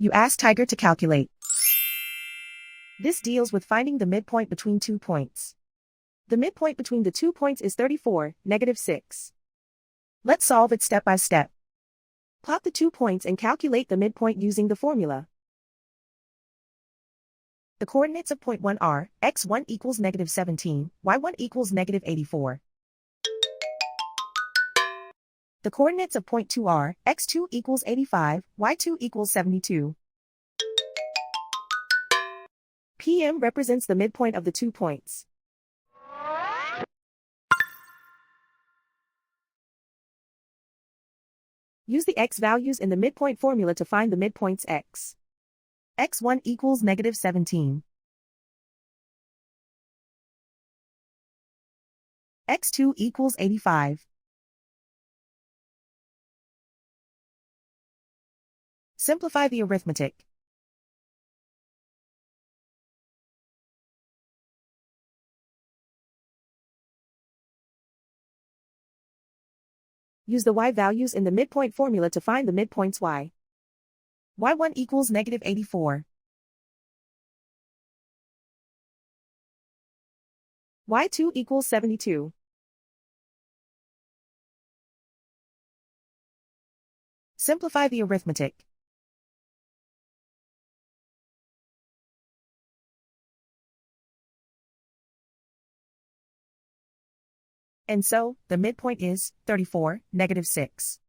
You ask Tiger to calculate. This deals with finding the midpoint between 2 points. The midpoint between the 2 points is 34, -6. Let's solve it step by step. Plot the 2 points and calculate the midpoint using the formula. The coordinates of point 1 are, x1 equals -17, y1 equals -84. The coordinates of point 2 are, x2 equals 85, y2 equals 72. PM represents the midpoint of the 2 points. Use the x values in the midpoint formula to find the midpoints x. x1 equals -17. x2 equals 85. Simplify the arithmetic. Use the y values in the midpoint formula to find the midpoints y. y1 equals -84. y2 equals 72. Simplify the arithmetic. And so, the midpoint is 34, -6.